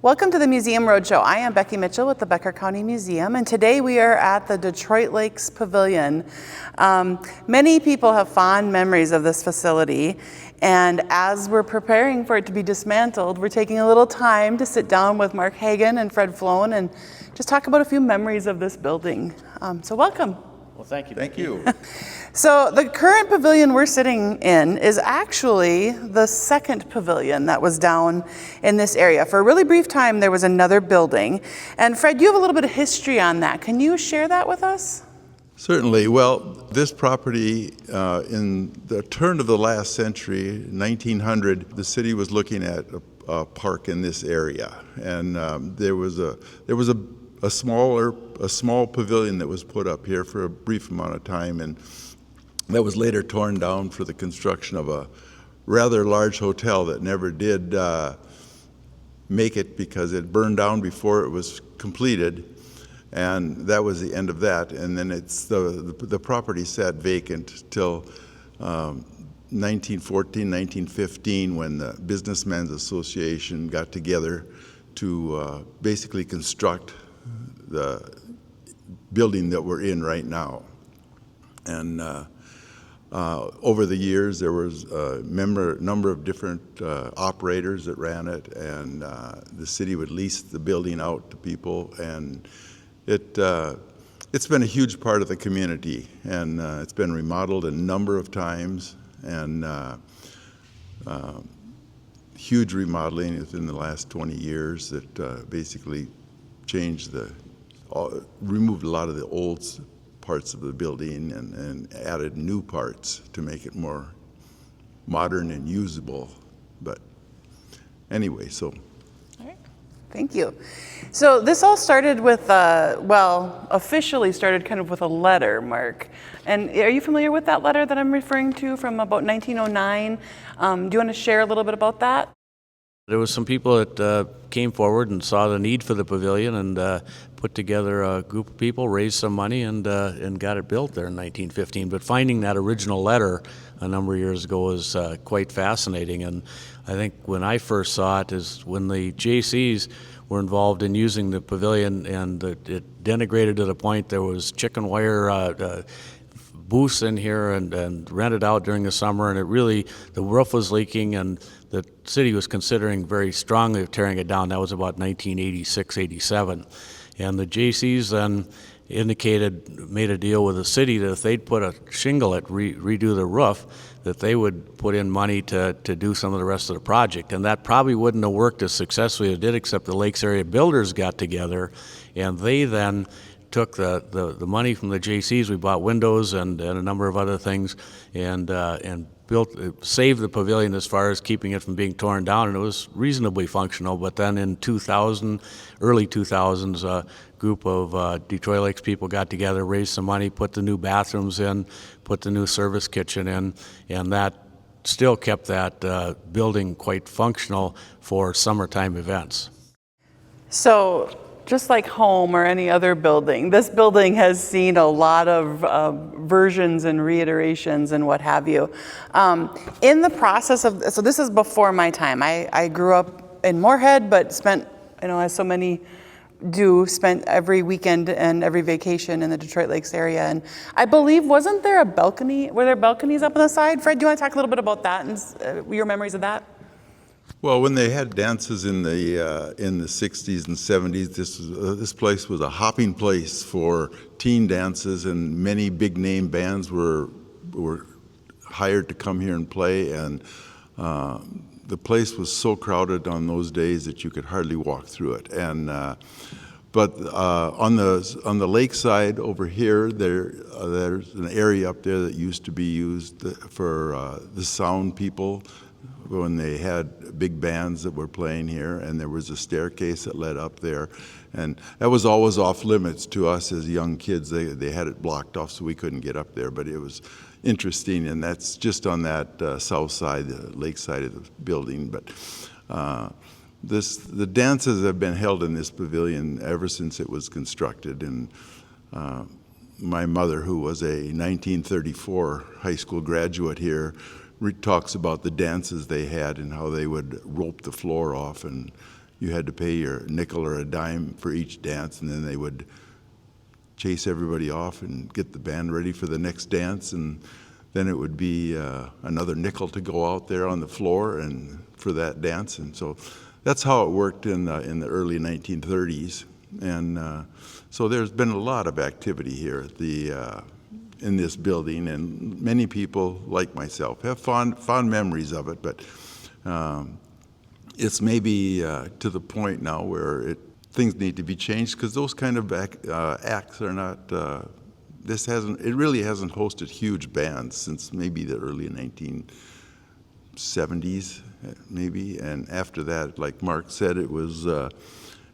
Welcome to the Museum Roadshow. I am Becky Mitchell with the Becker County Museum, and today we are at the Detroit Lakes Pavilion. Many people have fond memories of this facility, and as we're preparing for it to be dismantled, we're taking a little time to sit down with Mark Hagan and Fred Flown and just talk about a few memories of this building. So welcome. Well, thank you. Thank you. So the current pavilion we're sitting in is actually the second pavilion that was down in this area. For a really brief time, there was another building. And Fred, you have a little bit of history on that. Can you share that with us? Certainly. Well, this property, in the turn of the last century, 1900, the city was looking at a park in this area, and there was a small pavilion that was put up here for a brief amount of time, and that was later torn down for the construction of a rather large hotel that never did make it because it burned down before it was completed, and that was the end of that. And then the property sat vacant till 1914, 1915, when the Businessmen's Association got together to basically construct the building that we're in right now. And over the years, there was a number of different operators that ran it, and the city would lease the building out to people, and it's been a huge part of the community, and it's been remodeled a number of times, and huge remodeling within the last 20 years that basically changed removed a lot of the old parts of the building and added new parts to make it more modern and usable. But anyway, so. All right, thank you. So this all started with, officially started kind of with a letter, Mark. And are you familiar with that letter that I'm referring to from about 1909? Do you want to share a little bit about that? There was some people that came forward and saw the need for the pavilion and put together a group of people, raised some money, and got it built there in 1915. But finding that original letter a number of years ago was quite fascinating. And I think when I first saw it is when the Jaycees were involved in using the pavilion, and it denigrated to the point there was chicken wire booths in here and rented out during the summer, and the roof was leaking, and the city was considering very strongly of tearing it down. That was about 1986, 87. And the Jaycees then made a deal with the city that if they'd put a shingle redo the roof, that they would put in money to do some of the rest of the project. And that probably wouldn't have worked as successfully as it did, except the Lakes Area Builders got together, and they then took the money from the Jaycees. We bought windows and a number of other things, and saved the pavilion as far as keeping it from being torn down, and it was reasonably functional. But then in early 2000s, a group of Detroit Lakes people got together, raised some money, put the new bathrooms in, put the new service kitchen in, and that still kept that building quite functional for summertime events. So, just like home or any other building, this building has seen a lot of versions and reiterations and what have you. In the process of, so this is before my time. I grew up in Moorhead, but spent, as so many do, spent every weekend and every vacation in the Detroit Lakes area. And I believe, were there balconies up on the side? Fred, do you want to talk a little bit about that and your memories of that? Well, when they had dances in the 60s and 70s, this place was a hopping place for teen dances, and many big name bands were hired to come here and play, and the place was so crowded on those days that you could hardly walk through it. And but on the lakeside over here, there's an area up there that used to be used for the sound people when they had big bands that were playing here, and there was a staircase that led up there, and that was always off limits to us as young kids. They had it blocked off so we couldn't get up there, but it was interesting, and that's just on that south side, the lake side of the building. But the dances have been held in this pavilion ever since it was constructed, and my mother, who was a 1934 high school graduate here, talks about the dances they had and how they would rope the floor off and you had to pay your nickel or a dime for each dance, and then they would chase everybody off and get the band ready for the next dance, and then it would be another nickel to go out there on the floor and for that dance. And so that's how it worked in the early 1930s. And so there's been a lot of activity here at in this building, and many people like myself have fond memories of it, but it's maybe to the point now where things need to be changed, because those kind of acts are not, it really hasn't hosted huge bands since maybe the early 1970s, maybe. And after that, like Mark said, it was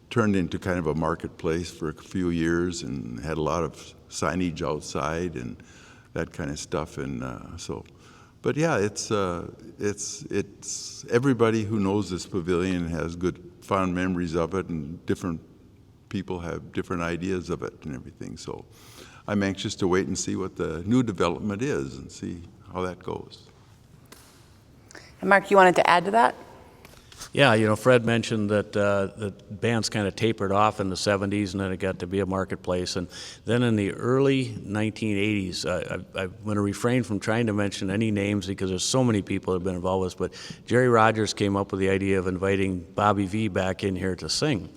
turned into kind of a marketplace for a few years and had a lot of signage outside and that kind of stuff. And but yeah, it's everybody who knows this pavilion has good, fond memories of it, and different people have different ideas of it and everything. So I'm anxious to wait and see what the new development is and see how that goes. And Mark, you wanted to add to that? Yeah, Fred mentioned that the bands kind of tapered off in the 70s, and then it got to be a marketplace. And then in the early 1980s, I'm going to refrain from trying to mention any names because there's so many people that have been involved with this, but Jerry Rogers came up with the idea of inviting Bobby V back in here to sing.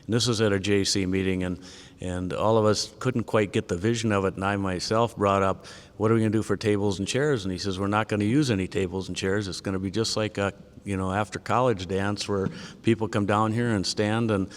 And this was at a JC meeting, and all of us couldn't quite get the vision of it, and I myself brought up, what are we going to do for tables and chairs? And he says, we're not going to use any tables and chairs. It's going to be just like a after college dance where people come down here and stand, and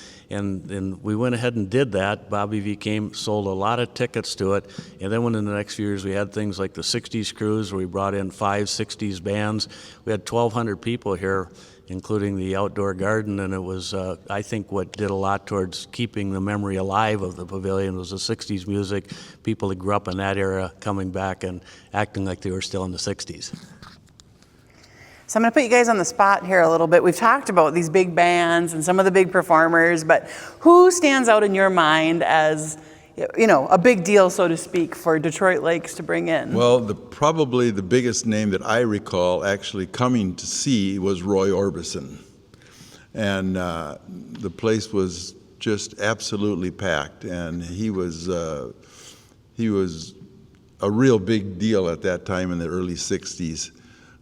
we went ahead and did that. Bobby V sold a lot of tickets to it, and then when in the next few years we had things like the 60s cruise where we brought in 5 60s bands. We had 1,200 people here, including the outdoor garden, and it was, I think, what did a lot towards keeping the memory alive of the pavilion was the 60s music, people that grew up in that era coming back and acting like they were still in the 60s. So I'm going to put you guys on the spot here a little bit. We've talked about these big bands and some of the big performers, but who stands out in your mind as, a big deal, so to speak, for Detroit Lakes to bring in? Well, probably the biggest name that I recall actually coming to see was Roy Orbison. And the place was just absolutely packed, and he was a real big deal at that time in the early 60s.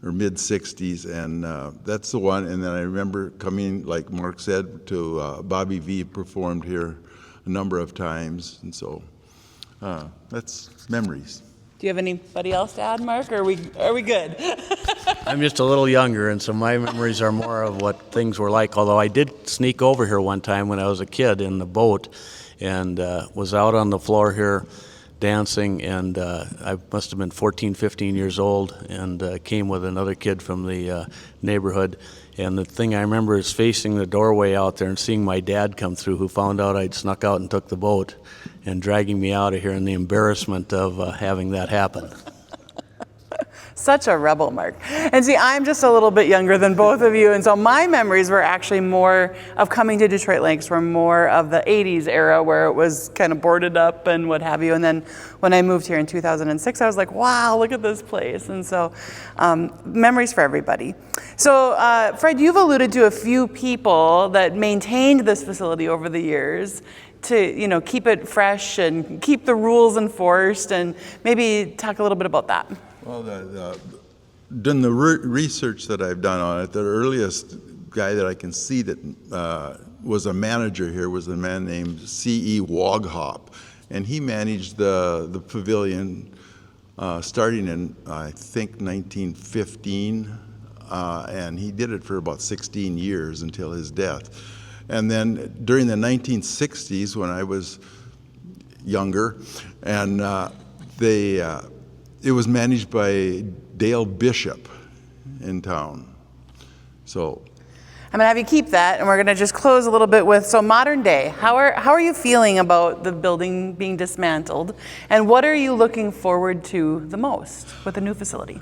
Or mid-60s, and that's the one. And then I remember coming, like Mark said, to Bobby V performed here a number of times, and so that's memories. Do you have anybody else to add, Mark, or are we good? I'm just a little younger, and so my memories are more of what things were like, although I did sneak over here one time when I was a kid in the boat and was out on the floor here dancing, and I must have been 14, 15 years old, and came with another kid from the neighborhood. And the thing I remember is facing the doorway out there and seeing my dad come through, who found out I'd snuck out and took the boat, and dragging me out of here, and the embarrassment of having that happen. Such a rebel, Mark. And see, I'm just a little bit younger than both of you, and so my memories were actually more of coming to Detroit Lakes, were more of the 80s era where it was kind of boarded up and what have you. And then when I moved here in 2006, I was like, wow, look at this place. And so memories for everybody. So Fred, you've alluded to a few people that maintained this facility over the years to keep it fresh and keep the rules enforced, and maybe talk a little bit about that. Well, during the research that I've done on it, the earliest guy that I can see that was a manager here was a man named C.E. Woghop, and he managed the pavilion starting in, I think, 1915, and he did it for about 16 years until his death. And then during the 1960s, when I was younger, and it was managed by Dale Bishop in town. So I'm going to have you keep that, and we're going to just close a little bit with, so modern day, how are you feeling about the building being dismantled, and what are you looking forward to the most with the new facility?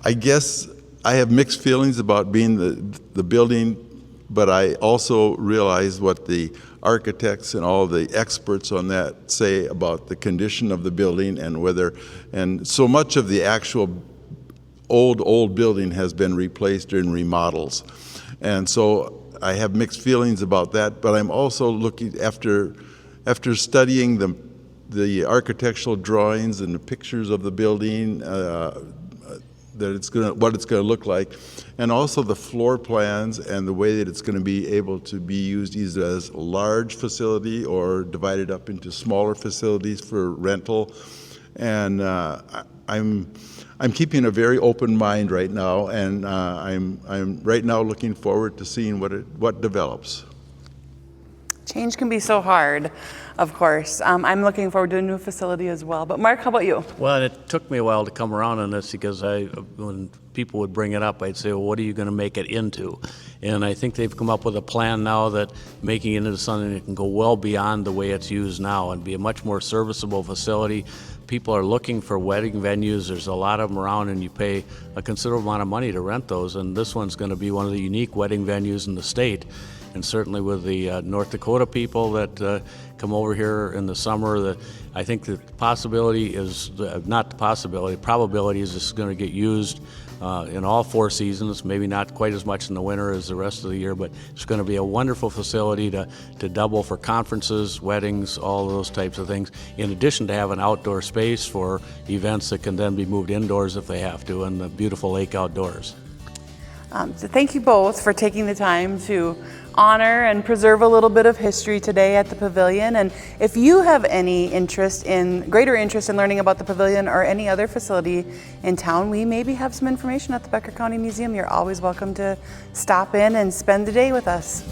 I guess I have mixed feelings about being the building, but I also realize what the architects and all the experts on that say about the condition of the building, and so much of the actual old building has been replaced during remodels. And so I have mixed feelings about that, but I'm also looking after studying the architectural drawings and the pictures of the building, what it's going to look like, and also the floor plans and the way that it's going to be able to be used either as a large facility or divided up into smaller facilities for rental. And I'm keeping a very open mind right now, and I'm right now looking forward to seeing what develops. Change can be so hard, of course. I'm looking forward to a new facility as well. But Mark, how about you? Well, it took me a while to come around on this because when people would bring it up, I'd say, well, what are you going to make it into? And I think they've come up with a plan now that making it into something that can go well beyond the way it's used now and be a much more serviceable facility. People are looking for wedding venues. There's a lot of them around, and you pay a considerable amount of money to rent those. And this one's going to be one of the unique wedding venues in the state. And certainly with the North Dakota people that come over here in the summer, I think the possibility is, probability is this is going to get used in all 4 seasons, maybe not quite as much in the winter as the rest of the year, but it's going to be a wonderful facility to double for conferences, weddings, all those types of things, in addition to have an outdoor space for events that can then be moved indoors if they have to, and the beautiful lake outdoors. So thank you both for taking the time to honor and preserve a little bit of history today at the Pavilion. And if you have any greater interest in learning about the Pavilion or any other facility in town, we maybe have some information at the Becker County Museum. You're always welcome to stop in and spend the day with us.